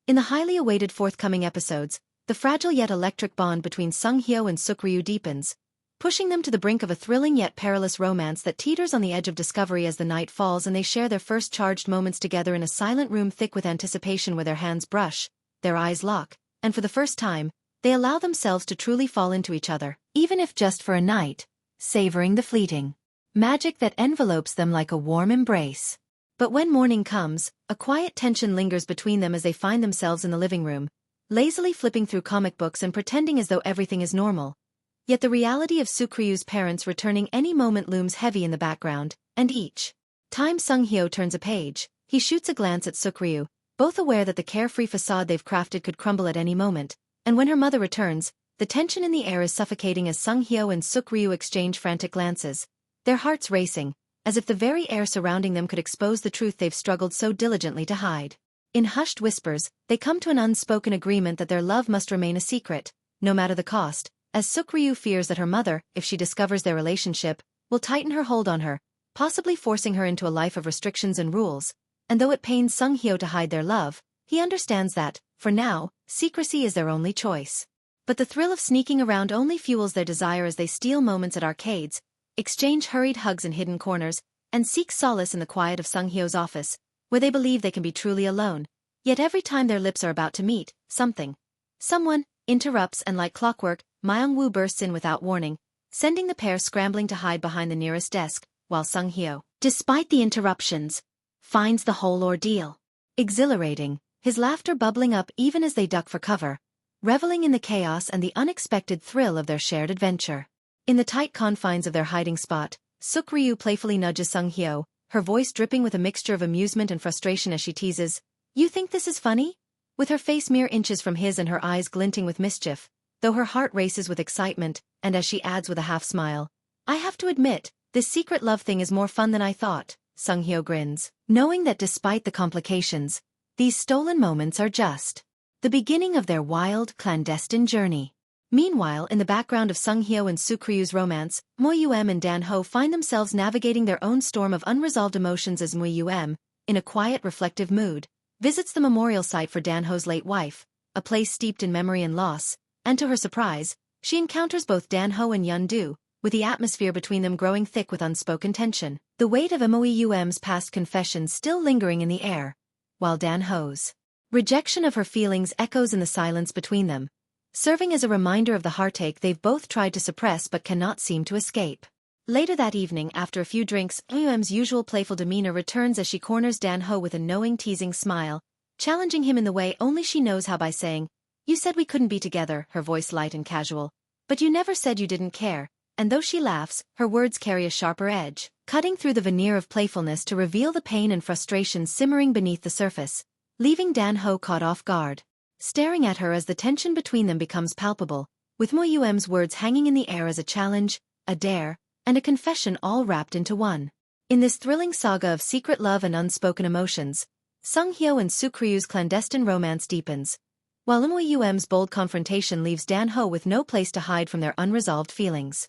In the highly awaited forthcoming episodes, the fragile yet electric bond between Sung Hyo and Suk-ryu deepens, pushing them to the brink of a thrilling yet perilous romance that teeters on the edge of discovery as the night falls and they share their first charged moments together in a silent room thick with anticipation where their hands brush, their eyes lock, and for the first time, they allow themselves to truly fall into each other, even if just for a night, savoring the fleeting magic that envelopes them like a warm embrace. But when morning comes, a quiet tension lingers between them as they find themselves in the living room, lazily flipping through comic books and pretending as though everything is normal. Yet the reality of Suk-ryu's parents returning any moment looms heavy in the background, and each time Sung Hyo turns a page, he shoots a glance at Suk-ryu, both aware that the carefree facade they've crafted could crumble at any moment, and when her mother returns, the tension in the air is suffocating as Sung Hyo and Suk-ryu exchange frantic glances, their hearts racing, as if the very air surrounding them could expose the truth they've struggled so diligently to hide. In hushed whispers, they come to an unspoken agreement that their love must remain a secret, no matter the cost, as Suk-ryu fears that her mother, if she discovers their relationship, will tighten her hold on her, possibly forcing her into a life of restrictions and rules, and though it pains Sung Hyo to hide their love, he understands that, for now, secrecy is their only choice. But the thrill of sneaking around only fuels their desire as they steal moments at arcades, exchange hurried hugs in hidden corners, and seek solace in the quiet of Sung Hyo's office, where they believe they can be truly alone. Yet every time their lips are about to meet, someone, interrupts and like clockwork, Myung-woo bursts in without warning, sending the pair scrambling to hide behind the nearest desk, while Sung Hyo, despite the interruptions, finds the whole ordeal exhilarating, his laughter bubbling up even as they duck for cover, reveling in the chaos and the unexpected thrill of their shared adventure. In the tight confines of their hiding spot, Suk-ryu playfully nudges Sung Hyo, her voice dripping with a mixture of amusement and frustration as she teases, "You think this is funny?" With her face mere inches from his and her eyes glinting with mischief, though her heart races with excitement, and as she adds with a half-smile, "I have to admit, this secret love thing is more fun than I thought." Sung Hyo grins, knowing that despite the complications, these stolen moments are just the beginning of their wild, clandestine journey. Meanwhile, in the background of Sung Hyo and Suk-ryu's romance, Mo-Yum and Dan-ho find themselves navigating their own storm of unresolved emotions as Mo-Yum, in a quiet, reflective mood, visits the memorial site for Dan-ho's late wife, a place steeped in memory and loss, and to her surprise, she encounters both Dan-ho and Yeon-do, with the atmosphere between them growing thick with unspoken tension, the weight of Mo-Yum's past confessions still lingering in the air, while Dan-ho's rejection of her feelings echoes in the silence between them, serving as a reminder of the heartache they've both tried to suppress but cannot seem to escape. Later that evening, after a few drinks, Mo-Yum's usual playful demeanor returns as she corners Dan-ho with a knowing, teasing smile, challenging him in the way only she knows how by saying, "You said we couldn't be together," her voice light and casual, "but you never said you didn't care," and though she laughs, her words carry a sharper edge, cutting through the veneer of playfulness to reveal the pain and frustration simmering beneath the surface, leaving Dan-ho caught off guard, staring at her as the tension between them becomes palpable, with Mo-Yum's words hanging in the air as a challenge, a dare, and a confession all wrapped into one. In this thrilling saga of secret love and unspoken emotions, Sung Hyo and Suk-ryu's clandestine romance deepens, while Mo-Yum's bold confrontation leaves Dan-ho with no place to hide from their unresolved feelings.